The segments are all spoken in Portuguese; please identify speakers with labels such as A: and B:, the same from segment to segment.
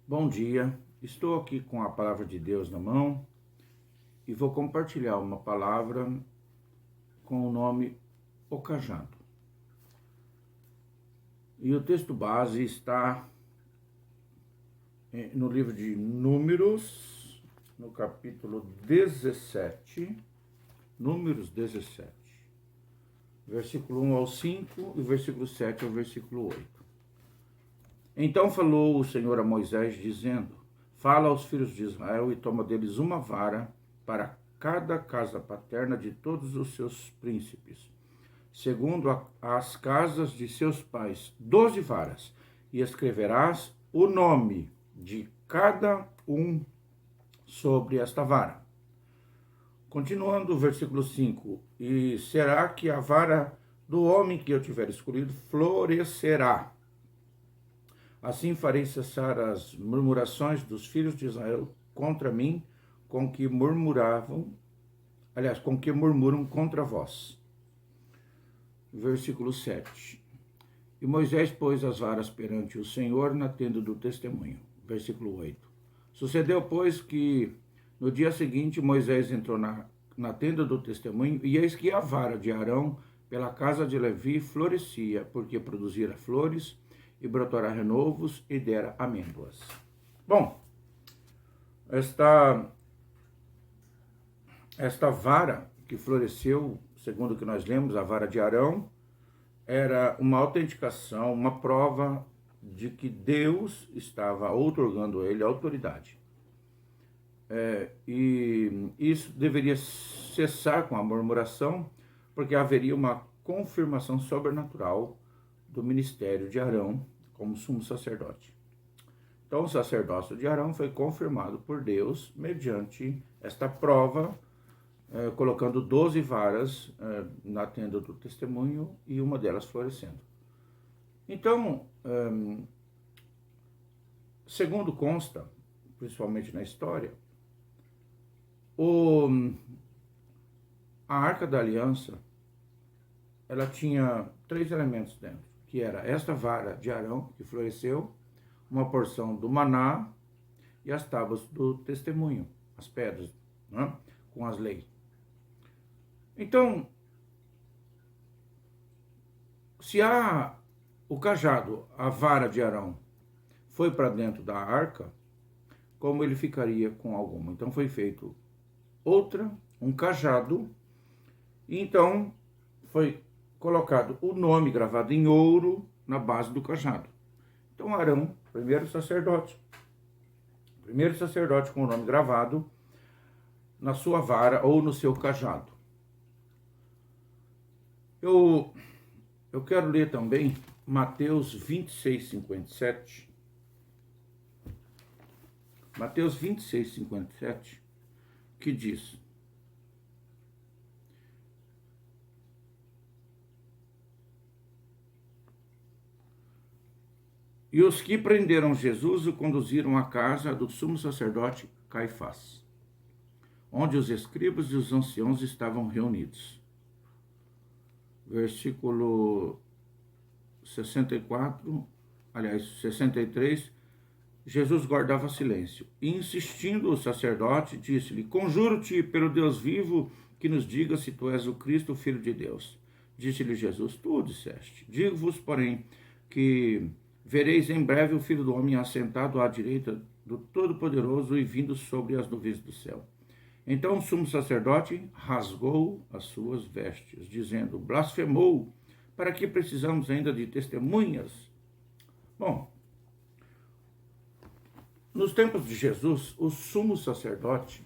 A: Bom dia, estou aqui com a palavra de Deus na mão e vou compartilhar uma palavra com o nome O Cajado. E o texto base está no livro de Números, no capítulo 17, Números 17, versículo 1 ao 5 e versículo 7 ao versículo 8. Então falou o Senhor a Moisés, dizendo: Fala aos filhos de Israel e toma deles uma vara para cada casa paterna de todos os seus príncipes, segundo as casas de seus pais, 12 varas, e escreverás o nome de cada um sobre esta vara. Continuando o versículo 5, e será que a vara do homem que eu tiver escolhido florescerá. Assim farei cessar as murmurações dos filhos de Israel contra mim, com que murmuram contra vós. Versículo 7. E Moisés pôs as varas perante o Senhor na tenda do testemunho. Versículo 8. Sucedeu, pois, que no dia seguinte Moisés entrou na tenda do testemunho, e eis que a vara de Arão pela casa de Levi florescia, porque produzira flores, e brotará renovos e dera amêndoas. Bom, esta vara que floresceu, segundo o que nós lemos, a vara de Arão, era uma autenticação, uma prova de que Deus estava outorgando a ele a autoridade. E isso deveria cessar com a murmuração, porque haveria uma confirmação sobrenatural do ministério de Arão como sumo sacerdote. Então, o sacerdócio de Arão foi confirmado por Deus mediante esta prova, colocando 12 varas na tenda do testemunho e uma delas florescendo. Então, segundo consta, principalmente na história, a Arca da Aliança, ela tinha 3 elementos dentro, que era esta vara de Arão, que floresceu, uma porção do maná e as tábuas do testemunho, as pedras, né, com as leis. Então, se o cajado, a vara de Arão, foi para dentro da arca, como ele ficaria com alguma? Então foi feito um cajado, e então foi colocado o nome gravado em ouro na base do cajado. Então Arão, primeiro sacerdote com o nome gravado na sua vara ou no seu cajado. Eu quero ler também Mateus 26, 57. Mateus 26, 57, que diz: E os que prenderam Jesus o conduziram à casa do sumo sacerdote Caifás, onde os escribas e os anciãos estavam reunidos. Versículo 63, Jesus guardava silêncio. E insistindo o sacerdote, disse-lhe: Conjuro-te pelo Deus vivo que nos diga se tu és o Cristo, o Filho de Deus. Disse-lhe Jesus: Tu o disseste. Digo-vos, porém, que vereis em breve o Filho do Homem assentado à direita do Todo-Poderoso e vindo sobre as nuvens do céu. Então o sumo sacerdote rasgou as suas vestes, dizendo: Blasfemou, para que precisamos ainda de testemunhas? Bom, nos tempos de Jesus, o sumo sacerdote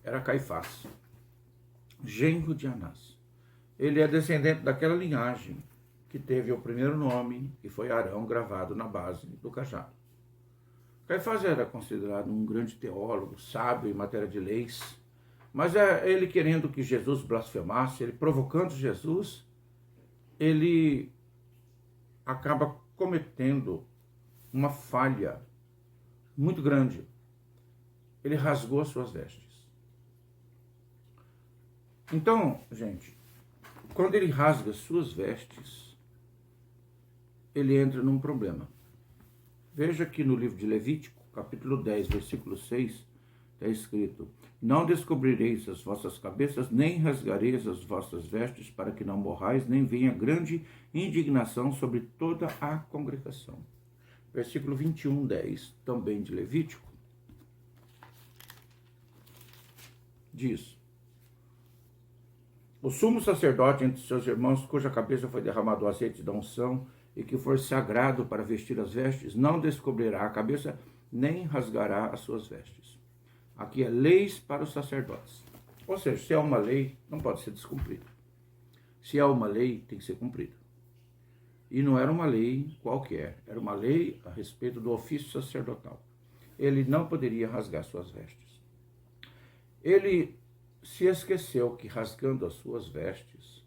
A: era Caifás, genro de Anás. Ele é descendente daquela linhagem que teve o primeiro nome, que foi Arão, gravado na base do cajado. Caifás era considerado um grande teólogo, sábio em matéria de leis, mas ele querendo que Jesus blasfemasse, ele provocando Jesus, ele acaba cometendo uma falha muito grande. Ele rasgou as suas vestes. Então, gente, quando ele rasga as suas vestes, ele entra num problema. Veja que no livro de Levítico, capítulo 10, versículo 6, está escrito: não descobrireis as vossas cabeças, nem rasgareis as vossas vestes, para que não morrais, nem venha grande indignação sobre toda a congregação. Versículo 21, 10, também de Levítico, diz: o sumo sacerdote entre seus irmãos, cuja cabeça foi derramado o azeite da unção, e que for sagrado para vestir as vestes, não descobrirá a cabeça, nem rasgará as suas vestes. Aqui é leis para os sacerdotes. Ou seja, se é uma lei, não pode ser descumprida. Se é uma lei, tem que ser cumprida. E não era uma lei qualquer, era uma lei a respeito do ofício sacerdotal. Ele não poderia rasgar suas vestes. Ele se esqueceu que, rasgando as suas vestes,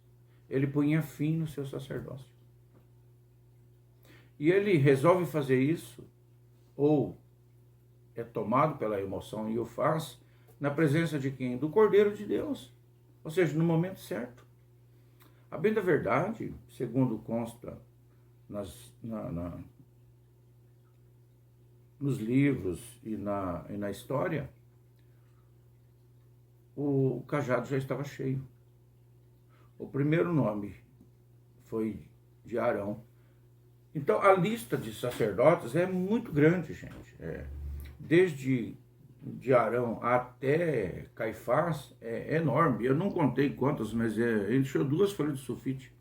A: ele punha fim no seu sacerdócio. E ele resolve fazer isso, ou é tomado pela emoção e o faz, na presença de quem? Do Cordeiro de Deus. Ou seja, no momento certo. A bem da verdade, segundo consta nos livros e na história, o cajado já estava cheio. O primeiro nome foi de Arão. Então, a lista de sacerdotes é muito grande, gente. Desde de Arão até Caifás é enorme. Eu não contei quantas, mas encheu 2 folhas de sulfite.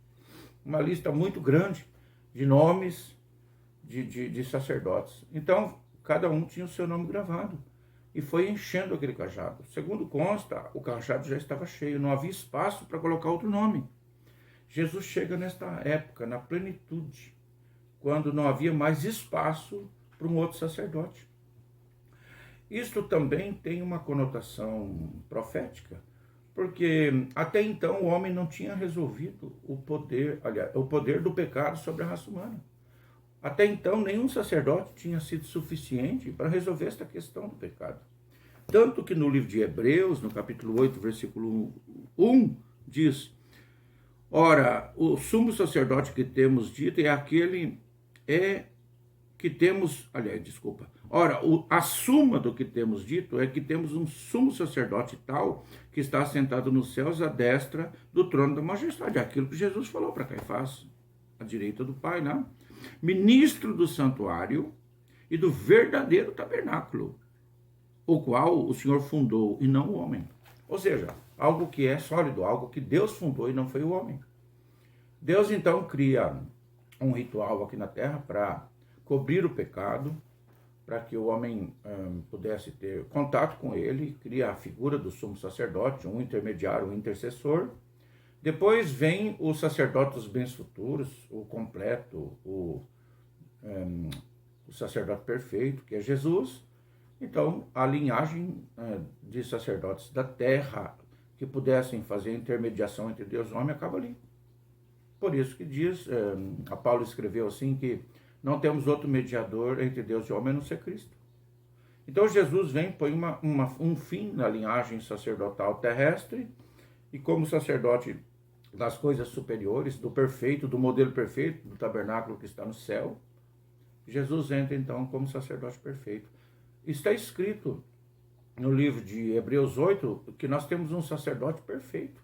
A: Uma lista muito grande de nomes de sacerdotes. Então, cada um tinha o seu nome gravado. E foi enchendo aquele cajado. Segundo consta, o cajado já estava cheio, não havia espaço para colocar outro nome. Jesus chega nesta época, na plenitude, quando não havia mais espaço para um outro sacerdote. Isto também tem uma conotação profética, porque até então o homem não tinha resolvido o poder do pecado sobre a raça humana. Até então nenhum sacerdote tinha sido suficiente para resolver esta questão do pecado. Tanto que no livro de Hebreus, no capítulo 8, versículo 1, diz: ora, o sumo sacerdote que temos dito é aquele que temos, ora, a suma do que temos dito é que temos um sumo sacerdote tal que está assentado nos céus à destra do trono da majestade. Aquilo que Jesus falou para Caifás, à direita do Pai, né? Ministro do santuário e do verdadeiro tabernáculo, o qual o Senhor fundou e não o homem. Ou seja, algo que é sólido, algo que Deus fundou e não foi o homem. Deus então cria um ritual aqui na terra para cobrir o pecado, para que o homem pudesse ter contato com ele, cria a figura do sumo sacerdote, um intermediário, um intercessor. Depois vem o sacerdote dos bens futuros, o completo, o sacerdote perfeito, que é Jesus. Então, a linhagem de sacerdotes da terra que pudessem fazer a intermediação entre Deus e o homem acaba ali. Por isso que diz, a Paulo escreveu assim, que não temos outro mediador entre Deus e o homem a não ser Cristo. Então Jesus vem, põe um fim na linhagem sacerdotal terrestre, e como sacerdote das coisas superiores, do perfeito, do modelo perfeito, do tabernáculo que está no céu, Jesus entra então como sacerdote perfeito. Está escrito no livro de Hebreus 8 que nós temos um sacerdote perfeito.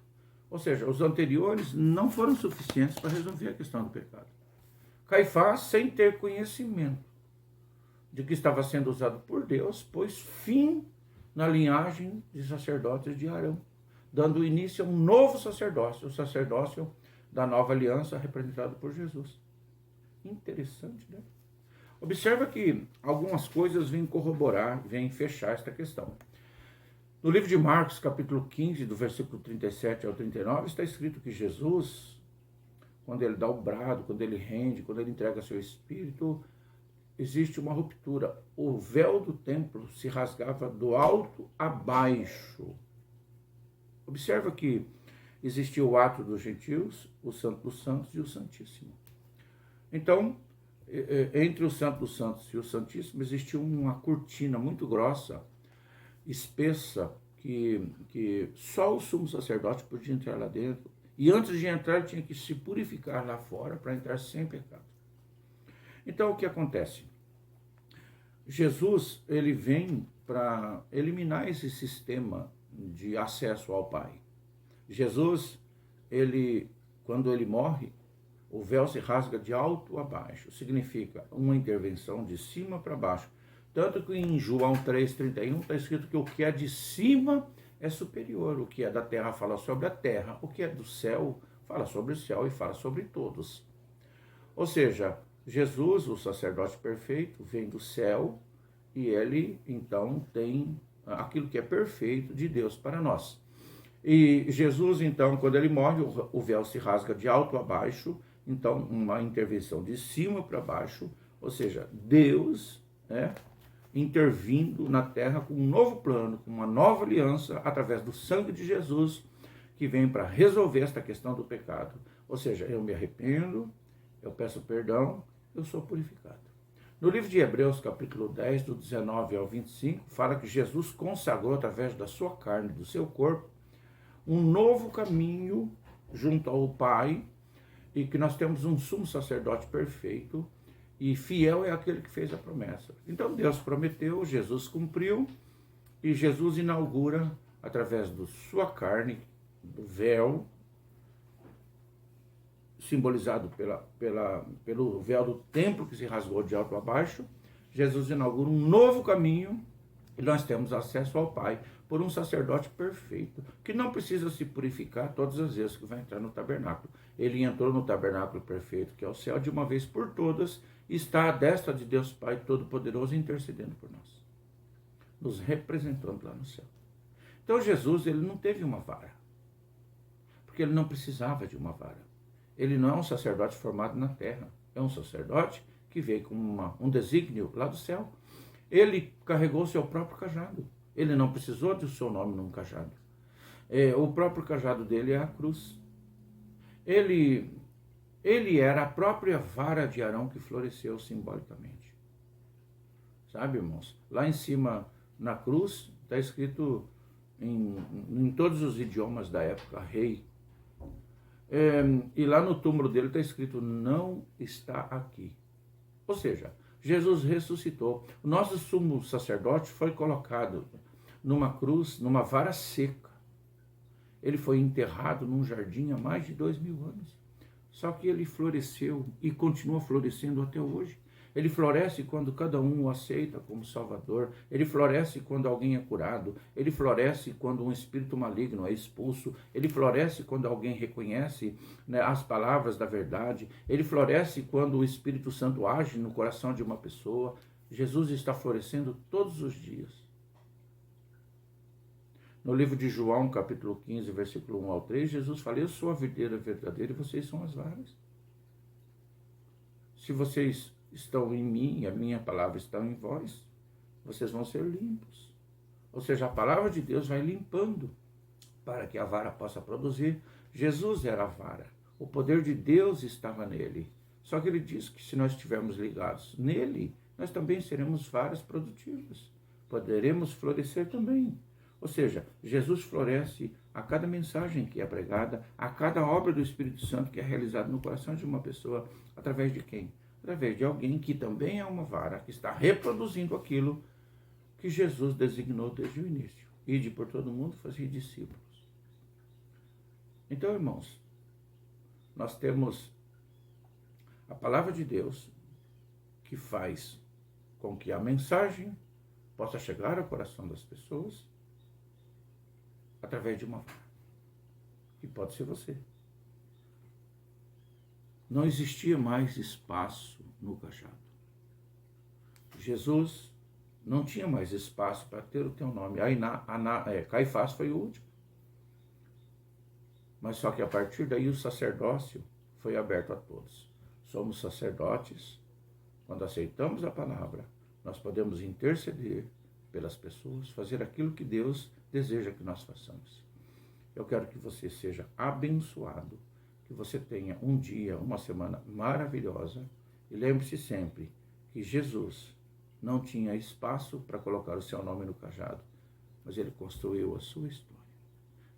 A: Ou seja, os anteriores não foram suficientes para resolver a questão do pecado. Caifás, sem ter conhecimento de que estava sendo usado por Deus, pôs fim na linhagem de sacerdotes de Arão, dando início a um novo sacerdócio, o sacerdócio da nova aliança representado por Jesus. Interessante, né? Observa que algumas coisas vêm corroborar, vêm fechar esta questão. No livro de Marcos, capítulo 15, do versículo 37 ao 39, está escrito que Jesus, quando ele dá o brado, quando ele rende, quando ele entrega seu espírito, existe uma ruptura. O véu do templo se rasgava do alto a baixo. Observa que existia o ato dos gentios, o Santo dos Santos e o Santíssimo. Então, entre o Santo dos Santos e o Santíssimo existia uma cortina muito grossa, espessa, que só o sumo sacerdote podia entrar lá dentro. E antes de entrar, ele tinha que se purificar lá fora para entrar sem pecado. Então, o que acontece? Jesus, ele vem para eliminar esse sistema de acesso ao Pai. Jesus, quando ele morre, o véu se rasga de alto a baixo. Significa uma intervenção de cima para baixo. Tanto que em João 3,31 está escrito que o que é de cima é superior. O que é da terra fala sobre a terra. O que é do céu fala sobre o céu e fala sobre todos. Ou seja, Jesus, o sacerdote perfeito, vem do céu e ele, então, tem aquilo que é perfeito de Deus para nós. E Jesus, então, quando ele morre, o véu se rasga de alto a baixo, então, uma intervenção de cima para baixo, ou seja, Deus, intervindo na terra com um novo plano, com uma nova aliança, através do sangue de Jesus, que vem para resolver esta questão do pecado. Ou seja, eu me arrependo, eu peço perdão, eu sou purificado. No livro de Hebreus, capítulo 10, do 19 ao 25, fala que Jesus consagrou, através da sua carne, do seu corpo, um novo caminho junto ao Pai, e que nós temos um sumo sacerdote perfeito, e fiel é aquele que fez a promessa. Então Deus prometeu, Jesus cumpriu, e Jesus inaugura, através da sua carne, do véu, simbolizado pelo véu do templo que se rasgou de alto a baixo, Jesus inaugura um novo caminho e nós temos acesso ao Pai por um sacerdote perfeito, que não precisa se purificar todas as vezes que vai entrar no tabernáculo. Ele entrou no tabernáculo perfeito, que é o céu, de uma vez por todas, e está à destra de Deus Pai Todo-Poderoso intercedendo por nós, nos representando lá no céu. Então Jesus, ele não teve uma vara, porque ele não precisava de uma vara. Ele não é um sacerdote formado na terra, é um sacerdote que veio com um desígnio lá do céu. Ele carregou o seu próprio cajado, ele não precisou do seu nome num cajado. O próprio cajado dele é a cruz. Ele era a própria vara de Arão que floresceu simbolicamente. Sabe, irmãos? Lá em cima, na cruz, está escrito em todos os idiomas da época, rei. E lá no túmulo dele está escrito, não está aqui. Ou seja, Jesus ressuscitou. O nosso sumo sacerdote foi colocado numa cruz, numa vara seca. Ele foi enterrado num jardim há mais de 2000 anos. Só que ele floresceu e continua florescendo até hoje. Ele floresce quando cada um o aceita como Salvador. Ele floresce quando alguém é curado. Ele floresce quando um espírito maligno é expulso. Ele floresce quando alguém reconhece, né, as palavras da verdade. Ele floresce quando o Espírito Santo age no coração de uma pessoa. Jesus está florescendo todos os dias. No livro de João, capítulo 15, versículo 1 ao 3, Jesus fala, eu sou a videira verdadeira e vocês são as varas. Se vocês estão em mim e a minha palavra está em vós, vocês vão ser limpos. Ou seja, a palavra de Deus vai limpando para que a vara possa produzir. Jesus era a vara. O poder de Deus estava nele. Só que ele diz que se nós estivermos ligados nele, nós também seremos varas produtivas. Poderemos florescer também. Ou seja, Jesus floresce a cada mensagem que é pregada, a cada obra do Espírito Santo que é realizada no coração de uma pessoa, através de quem? Através de alguém que também é uma vara, que está reproduzindo aquilo que Jesus designou desde o início. Ide por todo mundo fazer discípulos. Então, irmãos, nós temos a palavra de Deus que faz com que a mensagem possa chegar ao coração das pessoas através de uma vara. E pode ser você. Não existia mais espaço no cajado. Jesus não tinha mais espaço para ter o teu nome. Caifás foi o último. Mas só que a partir daí o sacerdócio foi aberto a todos. Somos sacerdotes. Quando aceitamos a palavra, nós podemos interceder pelas pessoas, fazer aquilo que Deus deseja que nós façamos. Eu quero que você seja abençoado, que você tenha um dia, uma semana maravilhosa. E lembre-se sempre que Jesus não tinha espaço para colocar o seu nome no cajado, mas ele construiu a sua história.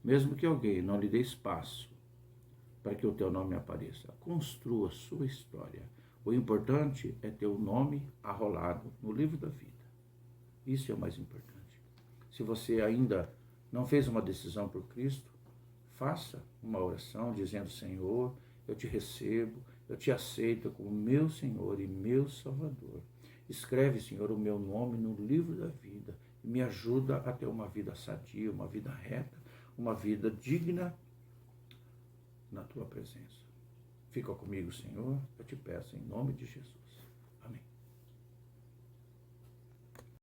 A: Mesmo que alguém não lhe dê espaço para que o teu nome apareça, construa a sua história. O importante é ter o nome arrolado no livro da vida. Isso é o mais importante. Se você ainda não fez uma decisão por Cristo, faça uma oração dizendo: Senhor, eu te recebo, eu te aceito como meu Senhor e meu Salvador. Escreve, Senhor, o meu nome no livro da vida e me ajuda a ter uma vida sadia, uma vida reta, uma vida digna na tua presença. Fica comigo, Senhor, eu te peço em nome de Jesus.